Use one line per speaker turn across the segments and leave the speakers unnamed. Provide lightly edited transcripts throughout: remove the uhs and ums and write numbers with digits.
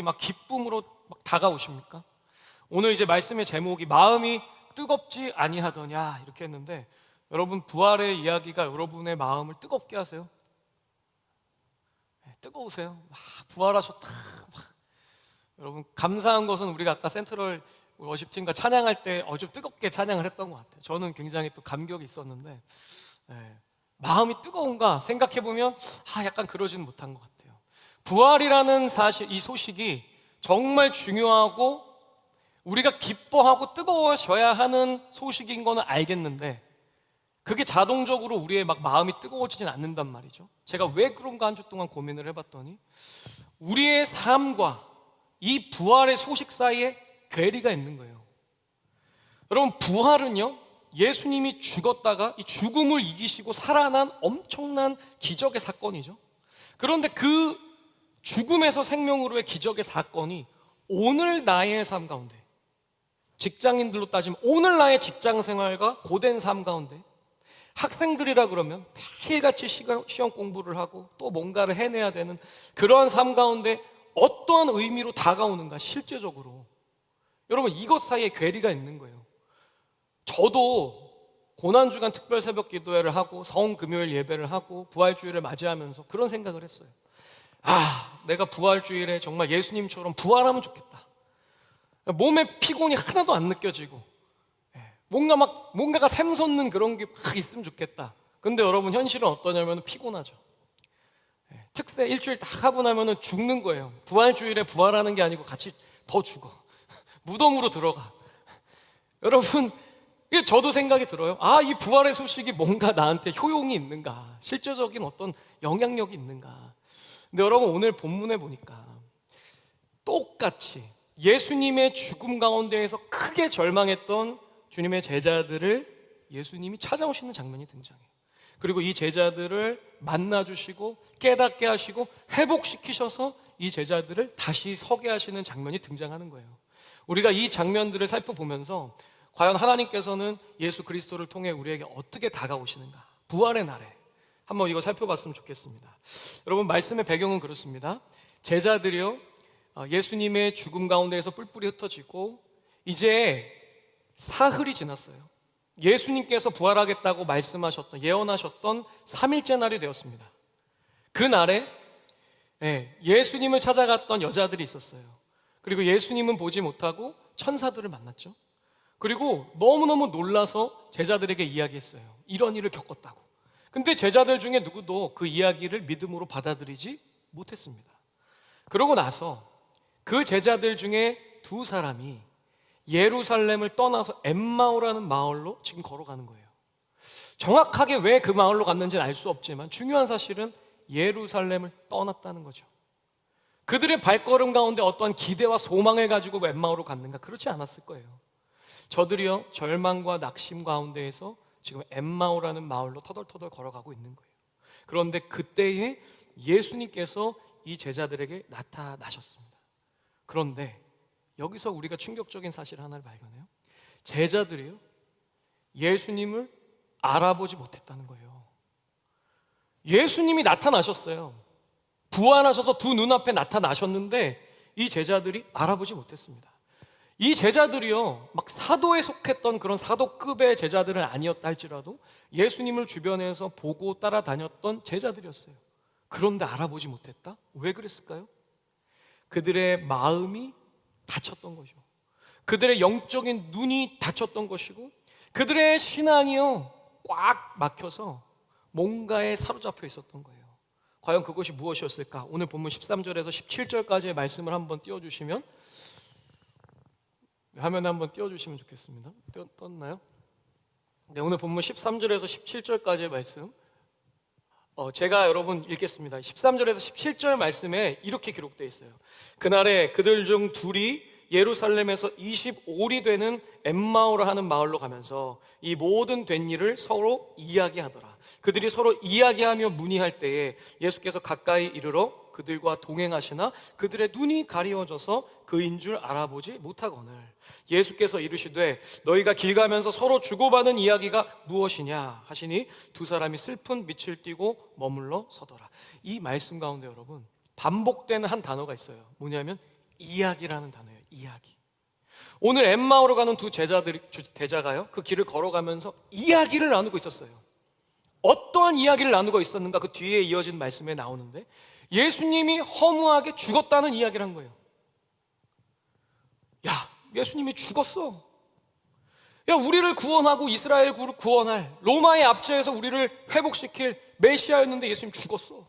막 기쁨으로 막 다가오십니까? 오늘 이제 말씀의 제목이 마음이 뜨겁지 아니하더냐 이렇게 했는데, 여러분 부활의 이야기가 여러분의 마음을 뜨겁게 하세요? 네, 뜨거우세요? 막 부활하셨다. 막. 여러분 감사한 것은 우리가 아까 센트럴 워십팀과 찬양할 때 좀 뜨겁게 찬양을 했던 것 같아요. 저는 굉장히 또 감격이 있었는데, 네, 마음이 뜨거운가 생각해보면 약간 그러지는 못한 것 같아요. 부활이라는 사실, 이 소식이 정말 중요하고 우리가 기뻐하고 뜨거워져야 하는 소식인 거는 알겠는데, 그게 자동적으로 우리의 막 마음이 뜨거워지진 않는단 말이죠. 제가 왜 그런가 한 주 동안 고민을 해봤더니, 우리의 삶과 이 부활의 소식 사이에 괴리가 있는 거예요. 여러분 부활은요, 예수님이 죽었다가 이 죽음을 이기시고 살아난 엄청난 기적의 사건이죠. 그런데 그 죽음에서 생명으로의 기적의 사건이 오늘 나의 삶 가운데, 직장인들로 따지면 오늘 나의 직장 생활과 고된 삶 가운데, 학생들이라 그러면 매일같이 시험 공부를 하고 또 뭔가를 해내야 되는 그러한 삶 가운데 어떠한 의미로 다가오는가, 실제적으로 여러분 이것 사이에 괴리가 있는 거예요. 저도 고난주간 특별 새벽 기도회를 하고 성금요일 예배를 하고 부활주일을 맞이하면서 그런 생각을 했어요. 내가 부활주일에 정말 예수님처럼 부활하면 좋겠다. 몸에 피곤이 하나도 안 느껴지고 뭔가가 샘솟는 그런 게 막 있으면 좋겠다. 근데 여러분 현실은 어떠냐면 피곤하죠. 특세 일주일 딱 하고 나면 죽는 거예요. 부활주일에 부활하는 게 아니고 같이 더 죽어. 무덤으로 들어가. 여러분 저도 생각이 들어요. 이 부활의 소식이 뭔가 나한테 효용이 있는가, 실제적인 어떤 영향력이 있는가. 근데 여러분 오늘 본문에 보니까 똑같이 예수님의 죽음 가운데에서 크게 절망했던 주님의 제자들을 예수님이 찾아오시는 장면이 등장해요. 그리고 이 제자들을 만나주시고 깨닫게 하시고 회복시키셔서 이 제자들을 다시 서게 하시는 장면이 등장하는 거예요. 우리가 이 장면들을 살펴보면서 과연 하나님께서는 예수 그리스도를 통해 우리에게 어떻게 다가오시는가, 부활의 날에 한번 이거 살펴봤으면 좋겠습니다. 여러분 말씀의 배경은 그렇습니다. 제자들이요, 예수님의 죽음 가운데에서 뿔뿔이 흩어지고 이제 사흘이 지났어요. 예수님께서 부활하겠다고 말씀하셨던, 예언하셨던 3일째 날이 되었습니다. 그 날에 예수님을 찾아갔던 여자들이 있었어요. 그리고 예수님은 보지 못하고 천사들을 만났죠. 그리고 너무너무 놀라서 제자들에게 이야기했어요. 이런 일을 겪었다고. 근데 제자들 중에 누구도 그 이야기를 믿음으로 받아들이지 못했습니다. 그러고 나서 그 제자들 중에 두 사람이 예루살렘을 떠나서 엠마오라는 마을로 지금 걸어가는 거예요. 정확하게 왜 그 마을로 갔는지는 알 수 없지만 중요한 사실은 예루살렘을 떠났다는 거죠. 그들의 발걸음 가운데 어떠한 기대와 소망을 가지고 엠마오로 갔는가? 그렇지 않았을 거예요. 저들이요, 절망과 낙심 가운데에서 지금 엠마오라는 마을로 터덜터덜 걸어가고 있는 거예요. 그런데 그때에 예수님께서 이 제자들에게 나타나셨습니다. 그런데 여기서 우리가 충격적인 사실 하나를 발견해요. 제자들이요, 예수님을 알아보지 못했다는 거예요. 예수님이 나타나셨어요. 부활하셔서 두 눈앞에 나타나셨는데 이 제자들이 알아보지 못했습니다. 이 제자들이요, 막 사도에 속했던 그런 사도급의 제자들은 아니었다 할지라도 예수님을 주변에서 보고 따라다녔던 제자들이었어요. 그런데 알아보지 못했다? 왜 그랬을까요? 그들의 마음이 닫혔던 거죠. 그들의 영적인 눈이 닫혔던 것이고, 그들의 신앙이요 꽉 막혀서 뭔가에 사로잡혀 있었던 거예요. 과연 그것이 무엇이었을까? 오늘 본문 13절에서 17절까지의 말씀을 한번 띄워주시면, 화면에 한번 띄워주시면 좋겠습니다. 떴나요? 네, 오늘 본문 13절에서 17절까지의 말씀 제가 여러분 읽겠습니다. 13절에서 17절 말씀에 이렇게 기록되어 있어요. 그날에 그들 중 둘이 예루살렘에서 25리 되는 엠마오라 하는 마을로 가면서 이 모든 된 일을 서로 이야기하더라. 그들이 서로 이야기하며 문의할 때에 예수께서 가까이 이르러 그들과 동행하시나 그들의 눈이 가리워져서 그인 줄 알아보지 못하거늘 예수께서 이르시되 너희가 길 가면서 서로 주고받은 이야기가 무엇이냐 하시니 두 사람이 슬픈 빛을 띠고 머물러 서더라. 이 말씀 가운데 여러분 반복되는 한 단어가 있어요. 뭐냐면 이야기라는 단어예요. 이야기. 오늘 엠마오로 가는 두 제자가요, 그 길을 걸어가면서 이야기를 나누고 있었어요. 어떠한 이야기를 나누고 있었는가? 그 뒤에 이어진 말씀에 나오는데 예수님이 허무하게 죽었다는 이야기를 한 거예요. 야, 예수님이 죽었어. 야, 우리를 구원하고 이스라엘 구원할, 로마의 압제에서 우리를 회복시킬 메시아였는데 예수님 죽었어.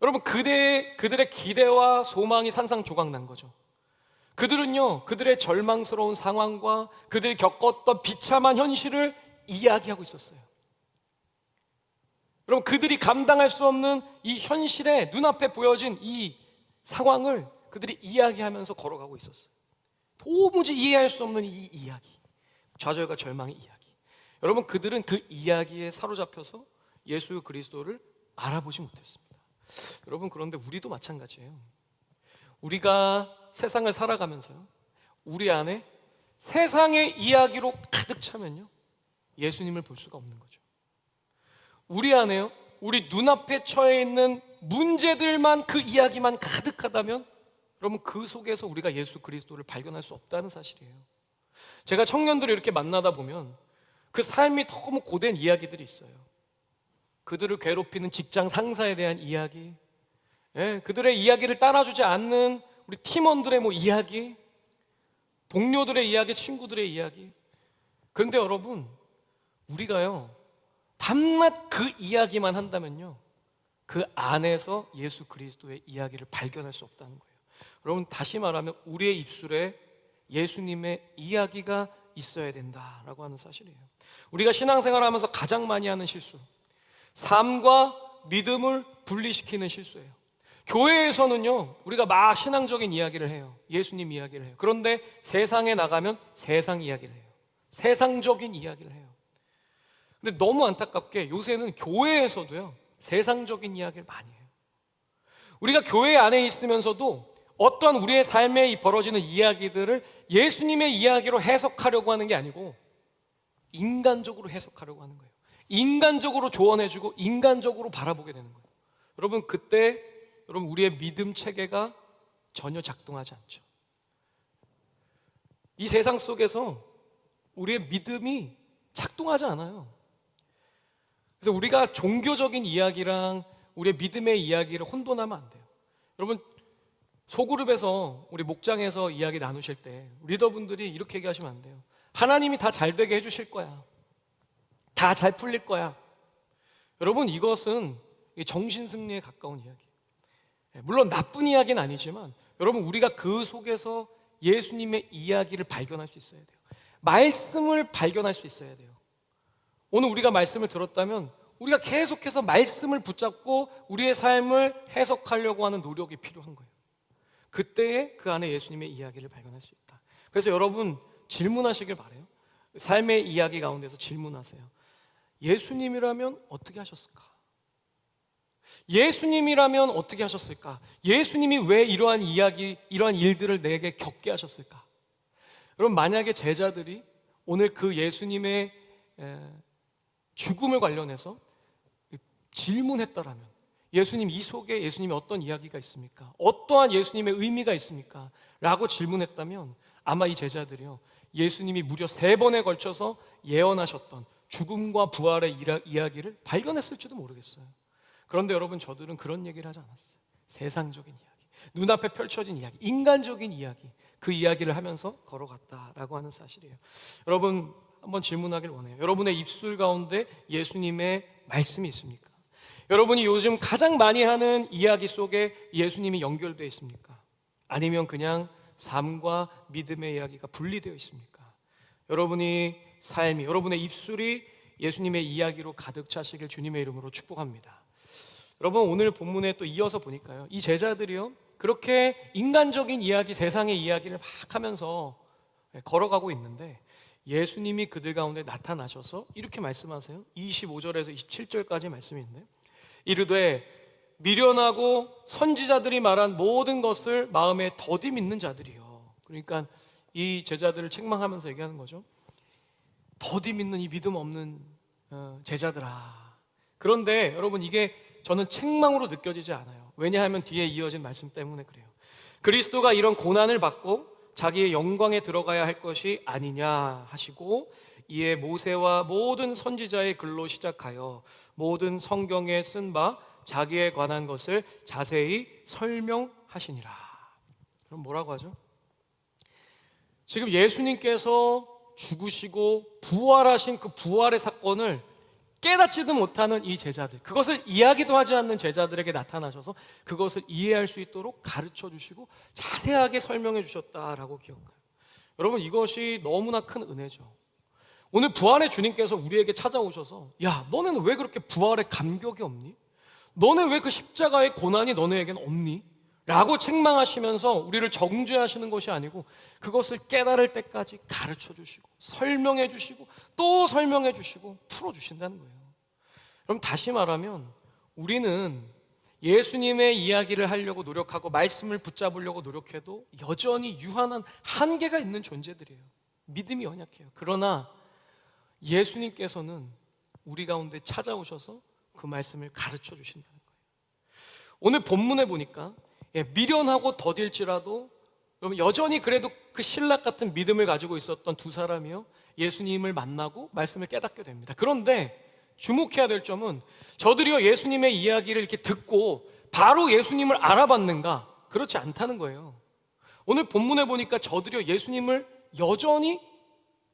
여러분, 그들의 기대와 소망이 산산조각난 거죠. 그들은요, 그들의 절망스러운 상황과 그들이 겪었던 비참한 현실을 이야기하고 있었어요. 여러분, 그들이 감당할 수 없는 이 현실에 눈앞에 보여진 이 상황을 그들이 이야기하면서 걸어가고 있었어요. 도무지 이해할 수 없는 이 이야기, 좌절과 절망의 이야기. 여러분, 그들은 그 이야기에 사로잡혀서 예수 그리스도를 알아보지 못했습니다. 여러분, 그런데 우리도 마찬가지예요. 우리가 세상을 살아가면서요, 우리 안에 세상의 이야기로 가득 차면요, 예수님을 볼 수가 없는 거죠. 우리 안에요, 우리 눈앞에 처해 있는 문제들만, 그 이야기만 가득하다면 여러분, 그 속에서 우리가 예수 그리스도를 발견할 수 없다는 사실이에요. 제가 청년들을 이렇게 만나다 보면 그 삶이 너무 고된 이야기들이 있어요. 그들을 괴롭히는 직장 상사에 대한 이야기, 그들의 이야기를 따라주지 않는 우리 팀원들의 이야기, 동료들의 이야기, 친구들의 이야기. 그런데 여러분, 우리가요, 밤낮 그 이야기만 한다면요, 그 안에서 예수 그리스도의 이야기를 발견할 수 없다는 거예요. 여러분, 다시 말하면 우리의 입술에 예수님의 이야기가 있어야 된다라고 하는 사실이에요. 우리가 신앙생활하면서 가장 많이 하는 실수, 삶과 믿음을 분리시키는 실수예요. 교회에서는요, 우리가 막 신앙적인 이야기를 해요. 예수님 이야기를 해요. 그런데 세상에 나가면 세상 이야기를 해요. 세상적인 이야기를 해요. 근데 너무 안타깝게 요새는 교회에서도요, 세상적인 이야기를 많이 해요. 우리가 교회 안에 있으면서도 어떠한 우리의 삶에 벌어지는 이야기들을 예수님의 이야기로 해석하려고 하는 게 아니고 인간적으로 해석하려고 하는 거예요. 인간적으로 조언해주고 인간적으로 바라보게 되는 거예요. 여러분, 그때 우리의 믿음 체계가 전혀 작동하지 않죠. 이 세상 속에서 우리의 믿음이 작동하지 않아요. 그래서 우리가 종교적인 이야기랑 우리의 믿음의 이야기를 혼돈하면 안 돼요. 여러분, 소그룹에서 우리 목장에서 이야기 나누실 때 리더분들이 이렇게 얘기하시면 안 돼요. 하나님이 다 잘 되게 해주실 거야. 다 잘 풀릴 거야. 여러분, 이것은 정신승리에 가까운 이야기. 물론 나쁜 이야기는 아니지만 여러분, 우리가 그 속에서 예수님의 이야기를 발견할 수 있어야 돼요. 말씀을 발견할 수 있어야 돼요. 오늘 우리가 말씀을 들었다면 우리가 계속해서 말씀을 붙잡고 우리의 삶을 해석하려고 하는 노력이 필요한 거예요. 그때에 그 안에 예수님의 이야기를 발견할 수 있다. 그래서 여러분, 질문하시길 바라요. 삶의 이야기 가운데서 질문하세요. 예수님이라면 어떻게 하셨을까? 예수님이라면 어떻게 하셨을까? 예수님이 왜 이러한 이야기, 이러한 일들을 내게 겪게 하셨을까? 여러분, 만약에 제자들이 오늘 그 예수님의 죽음을 관련해서 질문했다라면, 예수님, 이 속에 예수님이 어떤 이야기가 있습니까? 어떠한 예수님의 의미가 있습니까? 라고 질문했다면 아마 이 제자들이요, 예수님이 무려 3번에 걸쳐서 예언하셨던 죽음과 부활의 이야기를 발견했을지도 모르겠어요. 그런데 여러분, 저들은 그런 얘기를 하지 않았어요. 세상적인 이야기, 눈앞에 펼쳐진 이야기, 인간적인 이야기, 그 이야기를 하면서 걸어갔다라고 하는 사실이에요. 여러분, 한번 질문하길 원해요. 여러분의 입술 가운데 예수님의 말씀이 있습니까? 여러분이 요즘 가장 많이 하는 이야기 속에 예수님이 연결되어 있습니까? 아니면 그냥 삶과 믿음의 이야기가 분리되어 있습니까? 여러분이 삶이, 여러분의 입술이 예수님의 이야기로 가득 차시길 주님의 이름으로 축복합니다. 여러분, 오늘 본문에 또 이어서 보니까요, 이 제자들이요, 그렇게 인간적인 이야기, 세상의 이야기를 막 하면서 걸어가고 있는데 예수님이 그들 가운데 나타나셔서 이렇게 말씀하세요. 25절에서 27절까지 말씀이 있는데, 이르되 미련하고 선지자들이 말한 모든 것을 마음에 더디 믿는 자들이요. 그러니까 이 제자들을 책망하면서 얘기하는 거죠. 더디 믿는 이 믿음 없는 제자들아. 그런데 여러분, 이게 저는 책망으로 느껴지지 않아요. 왜냐하면 뒤에 이어진 말씀 때문에 그래요. 그리스도가 이런 고난을 받고 자기의 영광에 들어가야 할 것이 아니냐 하시고, 이에 모세와 모든 선지자의 글로 시작하여 모든 성경에 쓴 바 자기에 관한 것을 자세히 설명하시니라. 그럼 뭐라고 하죠? 지금 예수님께서 죽으시고 부활하신 그 부활의 사건을 깨닫지도 못하는 이 제자들, 그것을 이야기도 하지 않는 제자들에게 나타나셔서 그것을 이해할 수 있도록 가르쳐 주시고 자세하게 설명해 주셨다라고 기억해요. 여러분, 이것이 너무나 큰 은혜죠. 오늘 부활의 주님께서 우리에게 찾아오셔서, 야, 너네는 왜 그렇게 부활의 감격이 없니? 너네 왜 그 십자가의 고난이 너네에겐 없니? 라고 책망하시면서 우리를 정죄하시는 것이 아니고 그것을 깨달을 때까지 가르쳐 주시고 설명해 주시고 또 설명해 주시고 풀어 주신다는 거예요. 그럼 다시 말하면 우리는 예수님의 이야기를 하려고 노력하고 말씀을 붙잡으려고 노력해도 여전히 유한한 한계가 있는 존재들이에요. 믿음이 연약해요. 그러나 예수님께서는 우리 가운데 찾아오셔서 그 말씀을 가르쳐 주신다는 거예요. 오늘 본문에 보니까 미련하고 더딜지라도 여전히 그래도 그 신락 같은 믿음을 가지고 있었던 두 사람이요, 예수님을 만나고 말씀을 깨닫게 됩니다. 그런데 주목해야 될 점은 저들이요 예수님의 이야기를 이렇게 듣고 바로 예수님을 알아봤는가? 그렇지 않다는 거예요. 오늘 본문에 보니까 저들이요 예수님을 여전히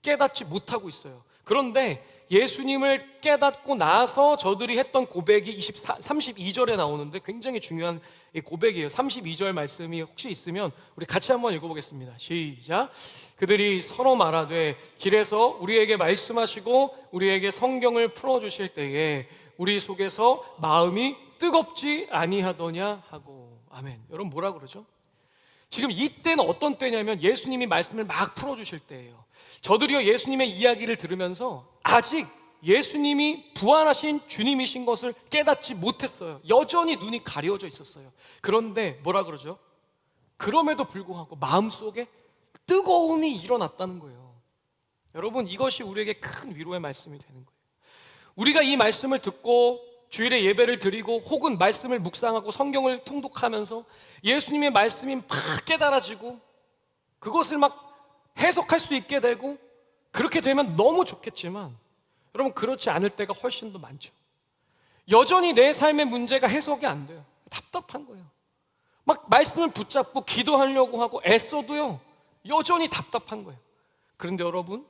깨닫지 못하고 있어요. 그런데 예수님을 깨닫고 나서 저들이 했던 고백이 32절에 나오는데 굉장히 중요한 고백이에요. 32절 말씀이 혹시 있으면 우리 같이 한번 읽어보겠습니다. 시작. 그들이 서로 말하되 길에서 우리에게 말씀하시고 우리에게 성경을 풀어주실 때에 우리 속에서 마음이 뜨겁지 아니하더냐 하고. 아멘. 여러분, 뭐라 그러죠? 지금 이때는 어떤 때냐면 예수님이 말씀을 막 풀어주실 때예요. 저들이요 예수님의 이야기를 들으면서 아직 예수님이 부활하신 주님이신 것을 깨닫지 못했어요. 여전히 눈이 가려져 있었어요. 그런데 뭐라 그러죠? 그럼에도 불구하고 마음속에 뜨거움이 일어났다는 거예요. 여러분, 이것이 우리에게 큰 위로의 말씀이 되는 거예요. 우리가 이 말씀을 듣고 주일에 예배를 드리고 혹은 말씀을 묵상하고 성경을 통독하면서 예수님의 말씀이 막 깨달아지고 그것을 막 해석할 수 있게 되고 그렇게 되면 너무 좋겠지만 여러분, 그렇지 않을 때가 훨씬 더 많죠. 여전히 내 삶의 문제가 해석이 안 돼요. 답답한 거예요. 막 말씀을 붙잡고 기도하려고 하고 애써도요 여전히 답답한 거예요. 그런데 여러분,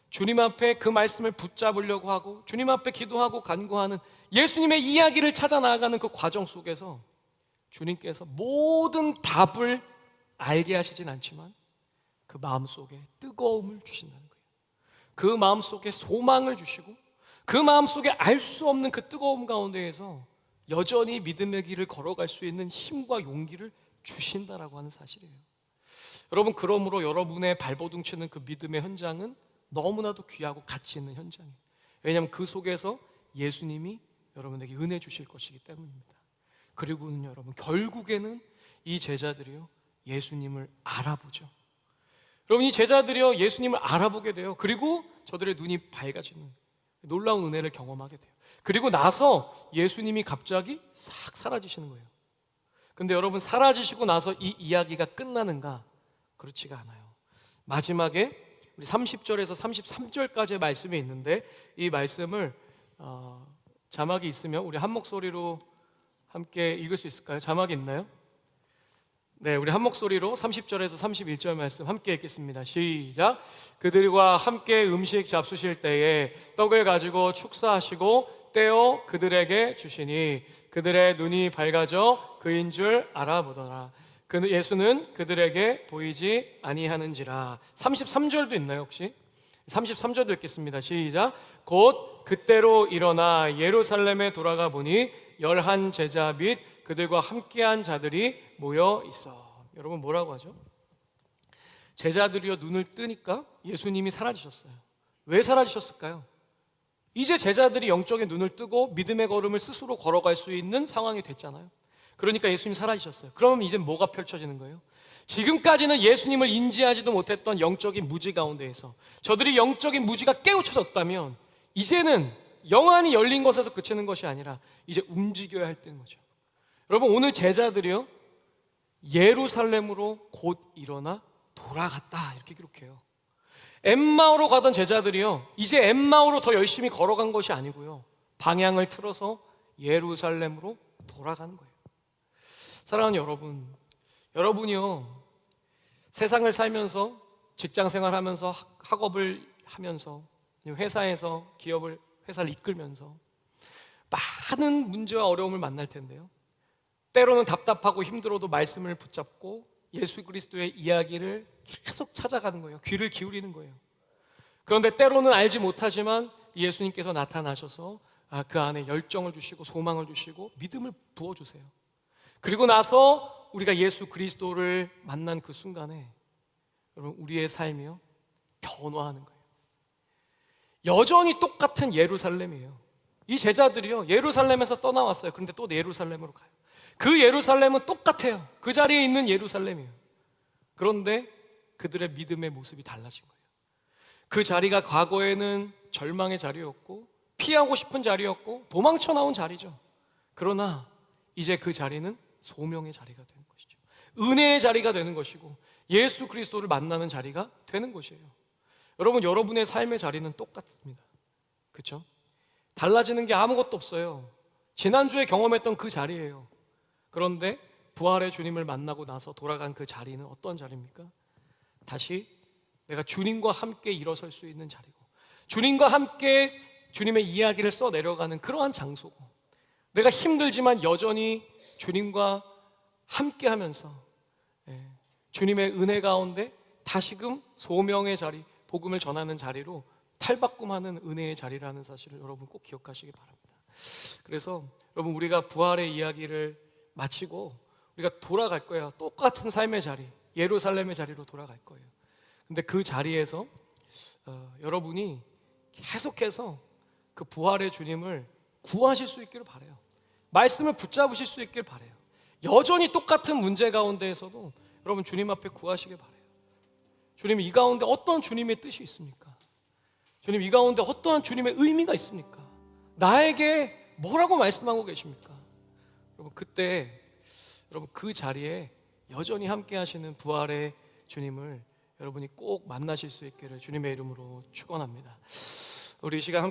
주님 앞에 그 말씀을 붙잡으려고 하고 주님 앞에 기도하고 간구하는 예수님의 이야기를 찾아 나아가는 그 과정 속에서 주님께서 모든 답을 알게 하시진 않지만 그 마음속에 뜨거움을 주신다는 거예요. 그 마음속에 소망을 주시고 그 마음속에 알 수 없는 그 뜨거움 가운데에서 여전히 믿음의 길을 걸어갈 수 있는 힘과 용기를 주신다라고 하는 사실이에요. 여러분, 그러므로 여러분의 발버둥 치는 그 믿음의 현장은 너무나도 귀하고 가치 있는 현장이에요. 왜냐하면 그 속에서 예수님이 여러분에게 은혜 주실 것이기 때문입니다. 그리고는 여러분, 결국에는 이 제자들이요 예수님을 알아보죠. 여러분, 이 제자들이요 예수님을 알아보게 돼요. 그리고 저들의 눈이 밝아지는 놀라운 은혜를 경험하게 돼요. 그리고 나서 예수님이 갑자기 싹 사라지시는 거예요. 근데 여러분, 사라지시고 나서 이 이야기가 끝나는가? 그렇지가 않아요. 마지막에 우리 30절에서 33절까지의 말씀이 있는데 이 말씀을 자막이 있으면 우리 한 목소리로 함께 읽을 수 있을까요? 자막이 있나요? 네, 우리 한 목소리로 30절에서 31절 말씀 함께 읽겠습니다. 시작. 그들과 함께 음식 잡수실 때에 떡을 가지고 축사하시고 떼어 그들에게 주시니 그들의 눈이 밝아져 그인 줄 알아보더라. 예수는 그들에게 보이지 아니하는지라. 33절도 있나요 혹시? 33절도 읽겠습니다. 시작. 곧 그때로 일어나 예루살렘에 돌아가 보니 11 제자 및 그들과 함께한 자들이 모여 있어. 여러분, 뭐라고 하죠? 제자들이요 눈을 뜨니까 예수님이 사라지셨어요. 왜 사라지셨을까요? 이제 제자들이 영적인 눈을 뜨고 믿음의 걸음을 스스로 걸어갈 수 있는 상황이 됐잖아요. 그러니까 예수님이 사라지셨어요. 그러면 이제 뭐가 펼쳐지는 거예요? 지금까지는 예수님을 인지하지도 못했던 영적인 무지 가운데에서 저들이 영적인 무지가 깨우쳐졌다면 이제는 영안이 열린 것에서 그치는 것이 아니라 이제 움직여야 할 때인 거죠. 여러분, 오늘 제자들이요 예루살렘으로 곧 일어나 돌아갔다 이렇게 기록해요. 엠마오로 가던 제자들이요, 이제 엠마오로 더 열심히 걸어간 것이 아니고요, 방향을 틀어서 예루살렘으로 돌아가는 거예요. 사랑하는 여러분, 여러분이요 세상을 살면서, 직장 생활하면서, 학업을 하면서, 회사에서 회사를 이끌면서 많은 문제와 어려움을 만날 텐데요, 때로는 답답하고 힘들어도 말씀을 붙잡고 예수 그리스도의 이야기를 계속 찾아가는 거예요. 귀를 기울이는 거예요. 그런데 때로는 알지 못하지만 예수님께서 나타나셔서 그 안에 열정을 주시고 소망을 주시고 믿음을 부어주세요. 그리고 나서 우리가 예수 그리스도를 만난 그 순간에 여러분, 우리의 삶이요 변화하는 거예요. 여전히 똑같은 예루살렘이에요. 이 제자들이요 예루살렘에서 떠나왔어요. 그런데 또 예루살렘으로 가요. 그 예루살렘은 똑같아요. 그 자리에 있는 예루살렘이에요. 그런데 그들의 믿음의 모습이 달라진 거예요. 그 자리가 과거에는 절망의 자리였고 피하고 싶은 자리였고 도망쳐 나온 자리죠. 그러나 이제 그 자리는 소명의 자리가 되는 것이죠. 은혜의 자리가 되는 것이고 예수 그리스도를 만나는 자리가 되는 것이에요. 여러분, 여러분의 삶의 자리는 똑같습니다. 그렇죠? 달라지는 게 아무것도 없어요. 지난주에 경험했던 그 자리예요. 그런데 부활의 주님을 만나고 나서 돌아간 그 자리는 어떤 자리입니까? 다시 내가 주님과 함께 일어설 수 있는 자리고, 주님과 함께 주님의 이야기를 써내려가는 그러한 장소고, 내가 힘들지만 여전히 주님과 함께 하면서 주님의 은혜 가운데 다시금 소명의 자리, 복음을 전하는 자리로 탈바꿈하는 은혜의 자리라는 사실을 여러분 꼭 기억하시기 바랍니다. 그래서 여러분, 우리가 부활의 이야기를 마치고 우리가 돌아갈 거예요. 똑같은 삶의 자리, 예루살렘의 자리로 돌아갈 거예요. 근데 그 자리에서 여러분이 계속해서 그 부활의 주님을 구하실 수 있기를 바라요. 말씀을 붙잡으실 수 있기를 바라요. 여전히 똑같은 문제 가운데에서도 여러분 주님 앞에 구하시길 바라요. 주님, 이 가운데 어떤 주님의 뜻이 있습니까? 주님, 이 가운데 어떠한 주님의 의미가 있습니까? 나에게 뭐라고 말씀하고 계십니까? 여러분, 그때 여러분 그 자리에 여전히 함께 하시는 부활의 주님을 여러분이 꼭 만나실 수 있기를 주님의 이름으로 축원합니다. 우리 이 시간 함께